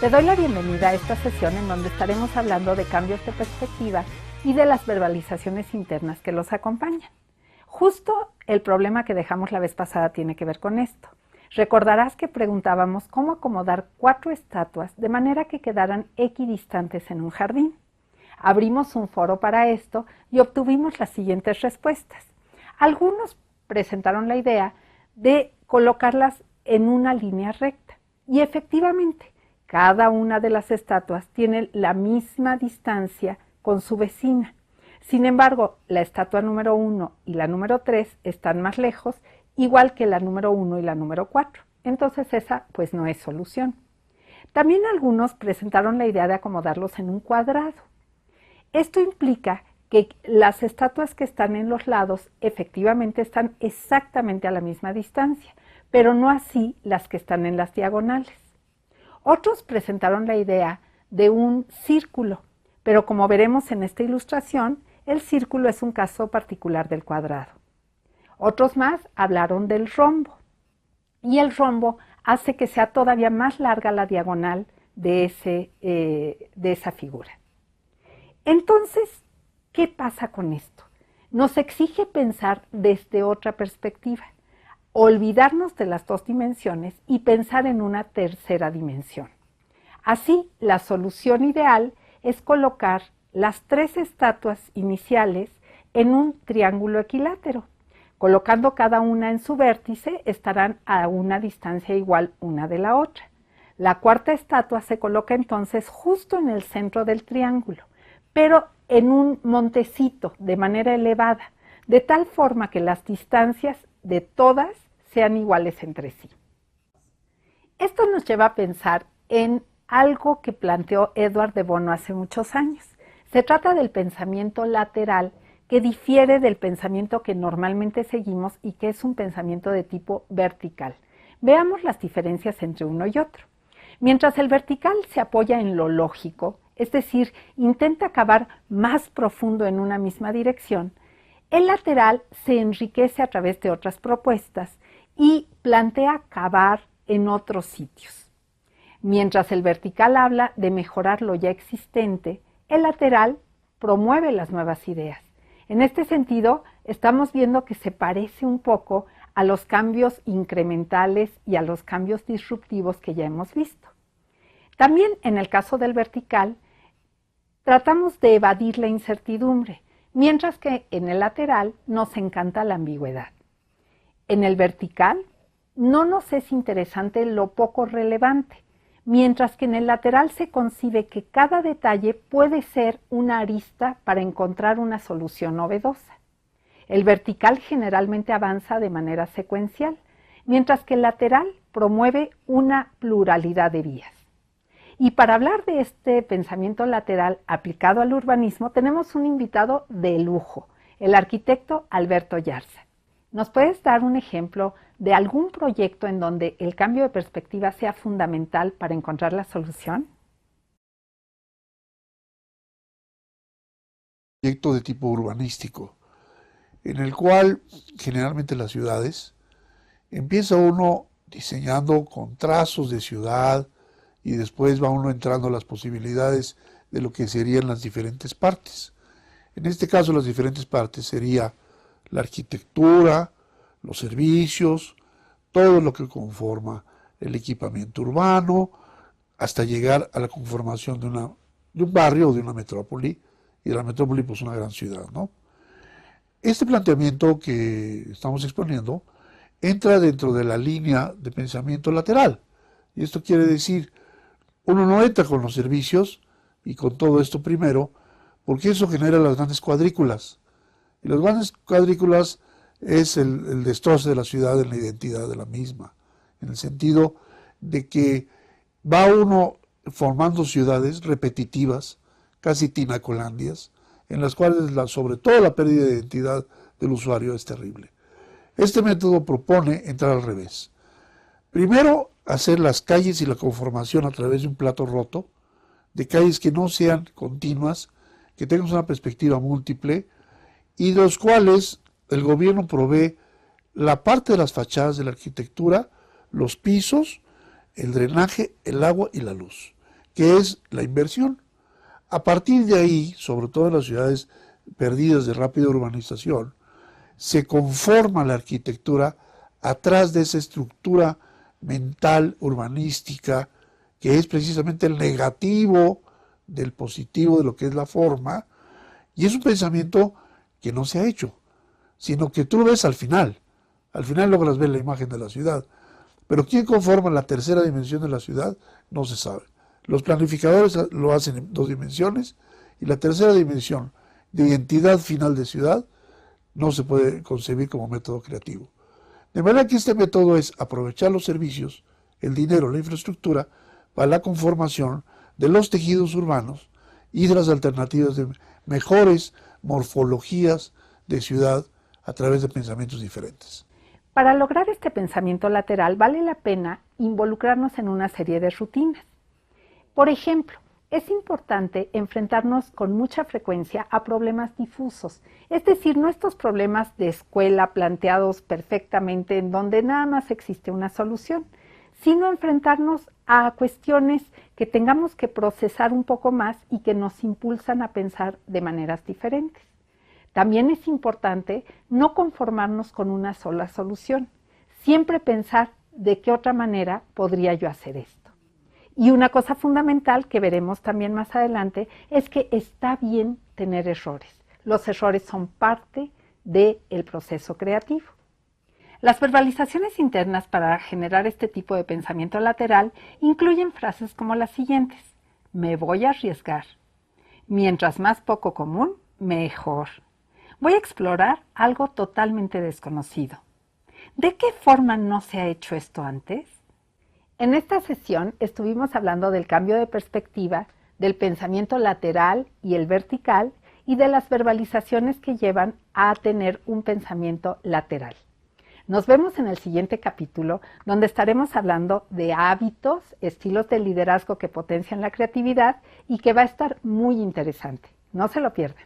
Te doy la bienvenida a esta sesión en donde estaremos hablando de cambios de perspectiva y de las verbalizaciones internas que los acompañan. Justo el problema que dejamos la vez pasada tiene que ver con esto. Recordarás que preguntábamos cómo acomodar 4 estatuas de manera que quedaran equidistantes en un jardín. Abrimos un foro para esto y obtuvimos las siguientes respuestas. Algunos presentaron la idea de colocarlas en una línea recta y efectivamente cada una de las estatuas tiene la misma distancia con su vecina. Sin embargo, la estatua número 1 y la número 3 están más lejos, igual que la número 1 y la número 4. Entonces esa pues no es solución. También algunos presentaron la idea de acomodarlos en un cuadrado. Esto implica que las estatuas que están en los lados efectivamente están exactamente a la misma distancia, pero no así las que están en las diagonales. Otros presentaron la idea de un círculo, pero como veremos en esta ilustración, el círculo es un caso particular del cuadrado. Otros más hablaron del rombo, y el rombo hace que sea todavía más larga la diagonal de esa figura. Entonces, ¿qué pasa con esto? Nos exige pensar desde otra perspectiva, olvidarnos de las 2 dimensiones y pensar en una tercera dimensión. Así, la solución ideal es colocar las 3 estatuas iniciales en un triángulo equilátero. Colocando cada una en su vértice, estarán a una distancia igual una de la otra. La 4ª estatua se coloca entonces justo en el centro del triángulo, pero en un montecito de manera elevada, de tal forma que las distancias de todas sean iguales entre sí. Esto nos lleva a pensar en algo que planteó Edward de Bono hace muchos años. Se trata del pensamiento lateral, que difiere del pensamiento que normalmente seguimos y que es un pensamiento de tipo vertical. Veamos las diferencias entre uno y otro. Mientras el vertical se apoya en lo lógico, es decir, intenta cavar más profundo en una misma dirección, el lateral se enriquece a través de otras propuestas y plantea cavar en otros sitios. Mientras el vertical habla de mejorar lo ya existente, el lateral promueve las nuevas ideas. En este sentido, estamos viendo que se parece un poco a los cambios incrementales y a los cambios disruptivos que ya hemos visto. También en el caso del vertical, tratamos de evadir la incertidumbre, mientras que en el lateral nos encanta la ambigüedad. En el vertical no nos es interesante lo poco relevante, mientras que en el lateral se concibe que cada detalle puede ser una arista para encontrar una solución novedosa. El vertical generalmente avanza de manera secuencial, mientras que el lateral promueve una pluralidad de vías. Y para hablar de este pensamiento lateral aplicado al urbanismo, tenemos un invitado de lujo, el arquitecto Alberto Yarza. ¿Nos puedes dar un ejemplo de algún proyecto en donde el cambio de perspectiva sea fundamental para encontrar la solución? Proyecto de tipo urbanístico, en el cual generalmente las ciudades empieza uno diseñando con trazos de ciudad y después va uno entrando a las posibilidades de lo que serían las diferentes partes. En este caso las diferentes partes sería la arquitectura, los servicios, todo lo que conforma el equipamiento urbano, hasta llegar a la conformación de un barrio o de una metrópoli, y la metrópoli pues una gran ciudad, ¿no? Este planteamiento que estamos exponiendo entra dentro de la línea de pensamiento lateral, y esto quiere decir, uno no entra con los servicios y con todo esto primero, porque eso genera las grandes cuadrículas, y las grandes cuadrículas es el destrozo de la ciudad en la identidad de la misma, en el sentido de que va uno formando ciudades repetitivas, casi tinacolandias, en las cuales sobre todo la pérdida de identidad del usuario es terrible. Este método propone entrar al revés. Primero, hacer las calles y la conformación a través de un plato roto, de calles que no sean continuas, que tengan una perspectiva múltiple, y de los cuales el gobierno provee la parte de las fachadas de la arquitectura, los pisos, el drenaje, el agua y la luz. que es la inversión. A partir de ahí, sobre todo en las ciudades perdidas de rápida urbanización, se conforma la arquitectura atrás de esa estructura mental urbanística que es precisamente el negativo del positivo de lo que es la forma, y es un pensamiento que no se ha hecho, sino que tú lo ves al final logras ver la imagen de la ciudad, pero ¿quién conforma la tercera dimensión de la ciudad? No se sabe. Los planificadores lo hacen en 2 dimensiones, y la tercera dimensión de identidad final de ciudad no se puede concebir como método creativo. De manera que este método es aprovechar los servicios, el dinero, la infraestructura, para la conformación de los tejidos urbanos y de las alternativas de mejores morfologías de ciudad a través de pensamientos diferentes. Para lograr este pensamiento lateral vale la pena involucrarnos en una serie de rutinas. Por ejemplo, es importante enfrentarnos con mucha frecuencia a problemas difusos, es decir, no estos problemas de escuela planteados perfectamente en donde nada más existe una solución, sino enfrentarnos a cuestiones que tengamos que procesar un poco más y que nos impulsan a pensar de maneras diferentes. También es importante no conformarnos con una sola solución, siempre pensar de qué otra manera podría yo hacer esto. Y una cosa fundamental que veremos también más adelante es que está bien tener errores. Los errores son parte del proceso creativo. Las verbalizaciones internas para generar este tipo de pensamiento lateral incluyen frases como las siguientes: me voy a arriesgar, mientras más poco común, mejor. Voy a explorar algo totalmente desconocido. ¿De qué forma no se ha hecho esto antes? En esta sesión estuvimos hablando del cambio de perspectiva, del pensamiento lateral y el vertical y de las verbalizaciones que llevan a tener un pensamiento lateral. Nos vemos en el siguiente capítulo, donde estaremos hablando de hábitos, estilos de liderazgo que potencian la creatividad y que va a estar muy interesante. No se lo pierdan.